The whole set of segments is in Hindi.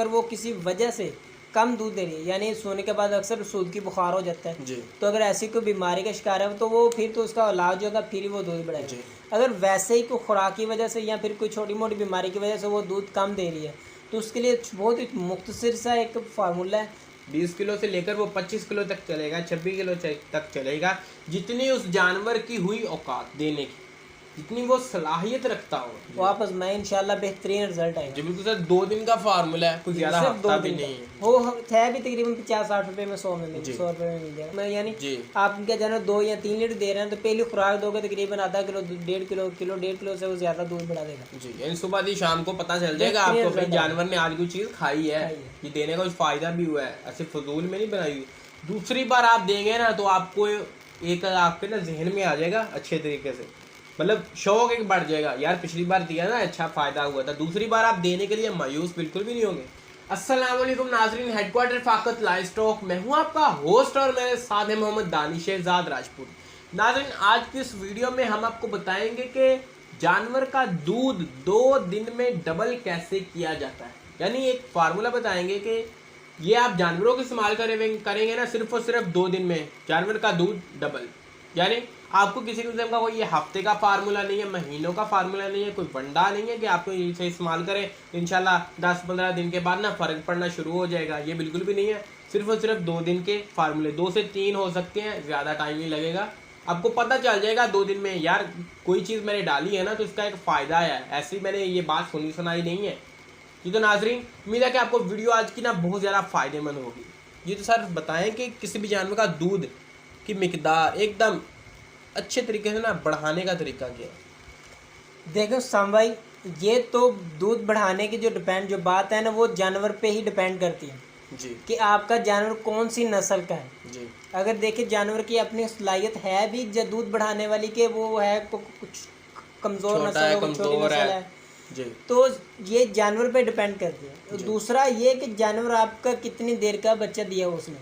अगर वो किसी वजह से कम दूध दे रही है, यानी सोने के बाद अक्सर सूद की बुखार हो जाता है जी तो अगर ऐसी कोई बीमारी का शिकार है तो वो फिर तो उसका इलाज होगा, फिर ही वो दूध बढ़ाएगा। जी अगर वैसे ही कोई खुराक की वजह से या फिर कोई छोटी मोटी बीमारी की वजह से वो दूध कम दे रही है तो उसके लिए बहुत ही मुख्तसर सा एक फार्मूला है। 20 किलो से लेकर वो 25 किलो तक चलेगा, 26 किलो तक चलेगा, जितनी उस जानवर की हुई औकात देने की, जितनी वो सलाहियत रखता हो। वो आप आजमाएं, इंशाल्लाह बेहतरीन रिजल्ट आएगा। जी बिल्कुल सर, 2 दिन का फार्मूला है, कुछ ज़्यादा सिर्फ हफ्ता 2 भी दिन नहीं है। वो है भी तकरीबन 50-60 रुपए में, 100 में मिल जी 100 रुपए में मिल जाएगा। मैं यानी जी आप क्या जाना 2 या 3 लीटर दे रहे हैं तो पहली खुराक दोगे तकरीबन आधा किलो, 1.5 किलो से वो ज़्यादा दूध बढ़ा देगा। जी, यानी सुबह दी शाम को पता चल जाएगा आपको बेहतरीन भाई रिजल्ट जानवर ने आज कोई चीज़ खाई है, खाई है। ये देने का कुछ फ़ायदा भी हुआ है, ऐसे फजूल में नहीं बनाई हुई। दूसरी बार आप देंगे ना तो आपको एक आपके ना जहन में आ जाएगा अच्छे तरीके से, मतलब शौक एक बढ़ जाएगा, यार पिछली बार दिया ना अच्छा फ़ायदा हुआ था, दूसरी बार आप देने के लिए मायूस बिल्कुल भी नहीं होंगे। अस्सलाम वालेकुम नाजरीन, हेडक्वार्टर फाकत लाइव स्टॉक, मैं हूं आपका होस्ट और मेरे साथ है मोहम्मद दानिशेजाद राजपूत। नाजरीन, आज की इस वीडियो में हम आपको बताएंगे कि जानवर का दूध 2 दिन में डबल कैसे किया जाता है, यानी एक फार्मूला बताएंगे कि ये आप जानवरों को इस्तेमाल करेंगे ना सिर्फ और सिर्फ 2 दिन में जानवर का दूध डबल, यानी आपको किसी किस्म का कोई ये हफ्ते का फार्मूला नहीं है, महीनों का फार्मूला नहीं है, कोई बंडा नहीं है कि आपको इसे इस्तेमाल करें इंशाल्लाह 10-15 दिन के बाद ना फ़र्क पड़ना शुरू हो जाएगा, ये बिल्कुल भी नहीं है। सिर्फ और सिर्फ 2 दिन के फार्मूले, 2 से 3 हो सकते हैं, ज़्यादा टाइम नहीं लगेगा, आपको पता चल जाएगा 2 दिन में यार कोई चीज़ मैंने डाली है ना तो इसका एक फ़ायदा है, ऐसी मैंने ये बात सुनी सुनाई नहीं है। जी तो नाजरीन, उम्मीद है कि आपको वीडियो आज की ना बहुत ज़्यादा फ़ायदेमंद होगी। जी तो सर बताएं कि किसी भी जानवर का दूध की मिकदार एकदम अच्छे तरीके से ना बढ़ाने का तरीका क्या है? देखो साम भाई, ये तो दूध बढ़ाने की जो बात है ना वो जानवर पे ही डिपेंड करती है जी कि आपका जानवर कौन सी नस्ल का है। जी अगर देखिए जानवर की अपनी सलाहियत है भी जो दूध बढ़ाने वाली के वो है कुछ कमज़ोर नस्ल है, कुछ छोटी नस्ल है, जी तो ये जानवर पे डिपेंड करती है। जी। दूसरा ये कि जानवर आपका कितनी देर का बच्चा दिया उसने,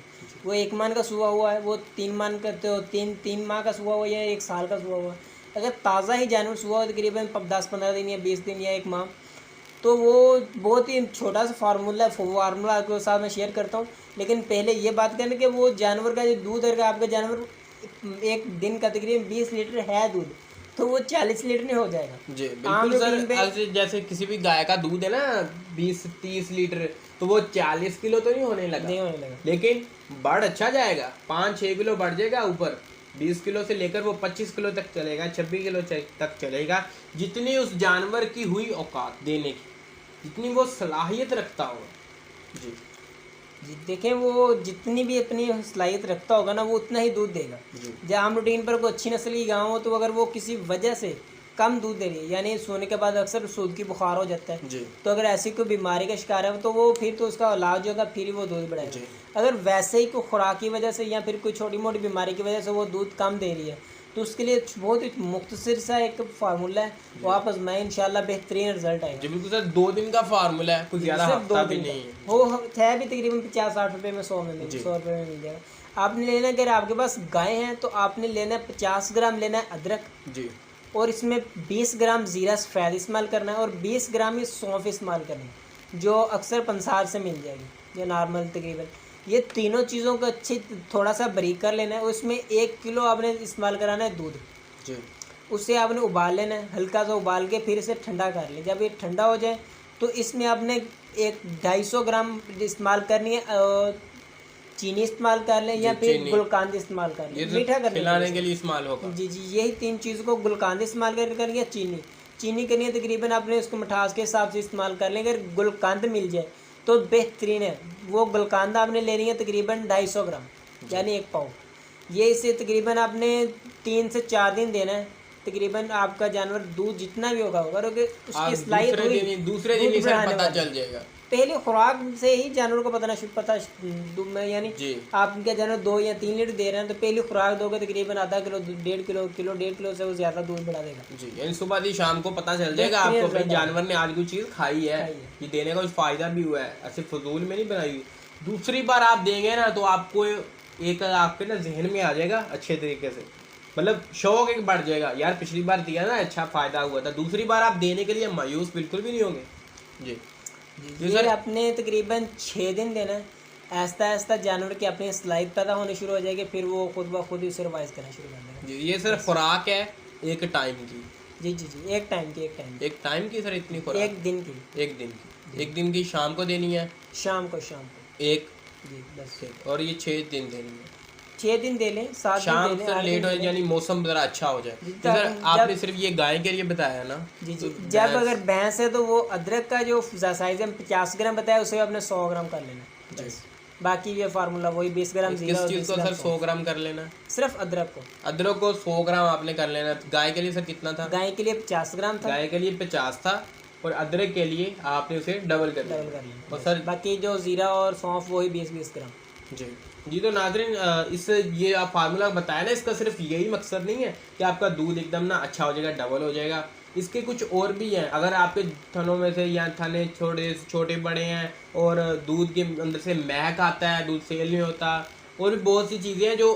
वो 1 माह का सुआ हुआ है, वो 3 माह का तो 3 माह का सुआ हुआ है या 1 साल का सुआ हुआ है। अगर ताज़ा ही जानवर सुआ हो तकरीबन 10-15 दिन या 20 दिन या 1 माह, तो वो बहुत ही छोटा सा फार्मूला आपके साथ मैं शेयर करता हूँ। लेकिन पहले ये बात करें कि वो जानवर का जो दूध है, आपका जानवर एक दिन का तकरीबन 20 लीटर है दूध, तो वो 40 लीटर नहीं हो जाएगा। जी आम बिल्कुल रूटीन सर, पे आज जैसे किसी भी गाय का दूध है ना 20-30 लीटर, तो वो 40 किलो तो नहीं होने लगा, नहीं होने लगा। लेकिन बढ़ अच्छा जाएगा, 5-6 किलो बढ़ जाएगा ऊपर, 20 किलो से लेकर वो 25 किलो तक चलेगा, 26 किलो तक चलेगा, जितनी उस जानवर की हुई औकात देने की, जितनी वो सलाहियत रखता होगा। जी जी देखें, वो जितनी भी अपनी सलाहियत रखता होगा ना वो उतना ही दूध देगा। जी जब आम रूटीन पर कोई अच्छी नस्ल की गाँव हो तो अगर वो किसी वजह से कम दूध दे रही है, यानी सोने के बाद अक्सर सूद की बुखार हो जाता है, जी तो अगर ऐसी कोई बीमारी का शिकार है तो वो फिर तो उसका इलाज होगा, फिर ही वो दूध बढ़ाएगा। जी अगर वैसे ही कोई खुराक की वजह से या फिर कोई छोटी मोटी बीमारी की वजह से वो दूध कम दे रही है तो उसके लिए बहुत ही मुख्तसर सा एक फार्मूला है, वो आप आजमाएं, इंशाल्लाह बेहतरीन रिजल्ट आएगा। जी बिल्कुल सर, 2 दिन का फार्मूला है, कुछ ज़्यादा सिर्फ 2 हफ्ता भी दिन नहीं है। का वो है भी तकरीबन 50-60 रुपए में, 100 में मिल जी 100 रुपए में मिल जाएगा। आपने लेना, अगर आपके पास गाय हैं तो आपने लेना है 50 ग्राम लेना है अदरक, जी और इसमें 20 ग्राम ज़ीरा सफ़ेद इस्तेमाल करना है और 20 ग्राम ये सौंफ इस्तेमाल करनी है जो अक्सर पंसार से मिल जाएगी, जो नॉर्मल तकरीबन। ये तीनों चीज़ों को अच्छी थोड़ा सा बारीक कर लेना है। उसमें 1 किलो आपने इस्तेमाल कराना है दूध, जी उसे आपने उबाल लेना है, हल्का सा उबाल के फिर इसे ठंडा कर लें। जब ये ठंडा हो जाए तो इसमें आपने 250 ग्राम इस्तेमाल करनी है, चीनी इस्तेमाल कर लें या जी, फिर चीनी। गुलकंद इस्तेमाल कर ये लें, तो मीठा करने खिलाने के लिए इस्तेमाल होगा। जी जी, यही 3 चीज़ को गुलकंद इस्तेमाल कर या चीनी करनी है तकरीबन आपने उसको मिठास के हिसाब से इस्तेमाल कर लें। अगर गुलकंद मिल जाए तो बेहतरीन है। वो गुलकंद आपने लेनी है तकरीबन 250 ग्राम यानी 1 पाव। ये इसे तकरीबन आपने 3 से 4 दिन देना है। तकरीबन आपका जानवर दूध जितना भी होगा अगर उसकी सलाहियत हुई दूसरे दिन ही सर पता चल जाएगा। पहले खुराक से ही जानवर को पता यानी जी आप क्या जानवर 2 या 3 लीटर दे रहे हैं तो पहली खुराक दोगे तकरीबन आधा किलो, 1.5 किलो से वो ज़्यादा दूध बढ़ा देगा। जी, यानी सुबह दी शाम को पता चल जाएगा आपको भाई जानवर ने आज कोई चीज़ खाई है, ये देने का कुछ फ़ायदा भी हुआ है, ऐसे फजूल में नहीं बनाई हुई। दूसरी बार आप देंगे ना तो आपको एक आपके ना जहन में आ जाएगा अच्छे तरीके से, मतलब शौक एक बढ़ जाएगा, यार पिछली बार दिया ना अच्छा फ़ायदा हुआ था, दूसरी बार आप देने के लिए मायूस बिल्कुल भी नहीं होंगे। जी ये अपने तकरीबन 6 दिन देना है। आहिस्ता आहिस्ता जानवर की अपनी स्लाइड पैदा होनी शुरू हो जाएगी, फिर वो खुद ब खुद उसे रिवाइज करना शुरू कर देगा। जी, ये सिर्फ खुराक है एक टाइम की। जी जी जी, एक टाइम की एक टाइम की सर इतनी खुराक? एक दिन की। एक दिन की शाम को देनी है? शाम को एक। जी बस। और ये 6 दिन देनी है? 6 दिन दे लें, 7 शाम दिन से लेट हो यानी मौसम जरा अच्छा हो जाए। तो सर आपने सिर्फ ये गाय के लिए बताया ना? जी जी, जब अगर भैंस है तो वो अदरक का जो साइज है 50 ग्राम बताया, उसे आपने 100 ग्राम कर लेना बस। बाकी ये फार्मूला वही 20 ग्राम किस चीज़ को सर 100 ग्राम कर लेना? सिर्फ अदरक को। अदरक को 100 ग्राम आपने कर लेना। गाय के लिए सर कितना था? गाय के लिए 50 ग्राम था। गाय के लिए 50 था और अदरक के लिए आपने उसे डबल कर लिया। और सर बाकी जो जीरा और सौंफ वही 20-20 ग्राम। जी जी, तो नाज़रीन इस ये आप फार्मूला बताया ना, इसका सिर्फ यही मकसद नहीं है कि आपका दूध एकदम ना अच्छा हो जाएगा, डबल हो जाएगा। इसके कुछ और भी हैं। अगर आपके थनों में से या थने छोटे बड़े हैं और दूध के अंदर से महक आता है, दूध सेल नहीं होता, और भी बहुत सी चीज़ें हैं जो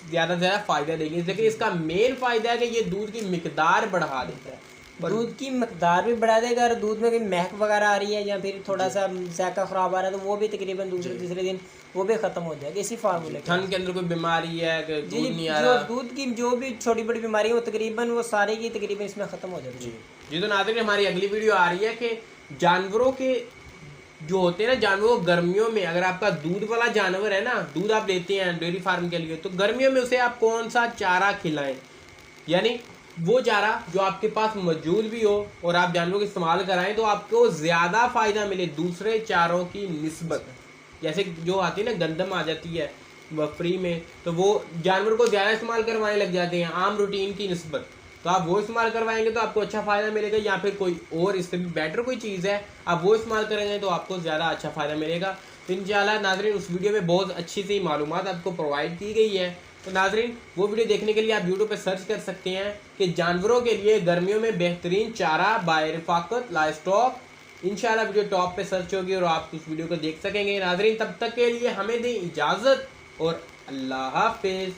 ज़्यादा से ज़्यादा फ़ायदा देंगी। लेकिन इसका मेन फ़ायदा है कि ये दूध की मिकदार बढ़ा देता है। दूध की मकदार भी बढ़ा देगा, और दूध में कोई महक वगैरह आ रही है या फिर थोड़ा सा जायका ख़राब आ रहा है तो वो भी तकरीबन दूसरे तीसरे दिन वो भी ख़त्म हो जाएगा इसी फार्मूले के। थन के अंदर कोई बीमारी है, दूध नहीं आ रहा, दूध की जो भी छोटी बड़ी बीमारी है वो तकरीबन वो सारी की तकरीबन इसमें ख़त्म हो जाती है। जी, तो नाज़रीन हमारी अगली वीडियो आ रही है कि जानवरों के जो होते हैं ना, जानवरों गर्मियों में अगर आपका दूध वाला जानवर है ना, दूध आप देते हैं डेयरी फार्म के लिए, तो गर्मियों में उसे आप कौन सा चारा खिलाएं, यानी वो चारा जो आपके पास मौजूद भी हो और आप जानवरों को इस्तेमाल कराएं तो आपको ज़्यादा फ़ायदा मिले दूसरे चारों की निस्बत। जैसे जो आती है ना, गंदम आ जाती है फ्री में, तो वो जानवर को ज़्यादा इस्तेमाल करवाने लग जाते हैं आम रूटीन की निस्बत, तो आप वो इस्तेमाल करवाएंगे तो आपको अच्छा फ़ायदा मिलेगा। या फिर कोई और इससे भी बेटर कोई चीज़ है आप वो इस्तेमाल करेंगे तो आपको ज़्यादा अच्छा फ़ायदा मिलेगा। तो इंशाल्लाह नाज़रीन उस वीडियो में बहुत अच्छी सी मालूमात आपको प्रोवाइड की गई है। तो नाज़रीन वो वीडियो देखने के लिए आप यूट्यूब पे सर्च कर सकते हैं कि जानवरों के लिए गर्मियों में बेहतरीन चारा बाय रफ़ाकत लाइवस्टॉक। इंशाल्लाह वीडियो टॉप पे सर्च होगी और आप उस वीडियो को देख सकेंगे। नाज़रीन तब तक के लिए हमें दें इजाज़त और अल्लाह हाफिज़।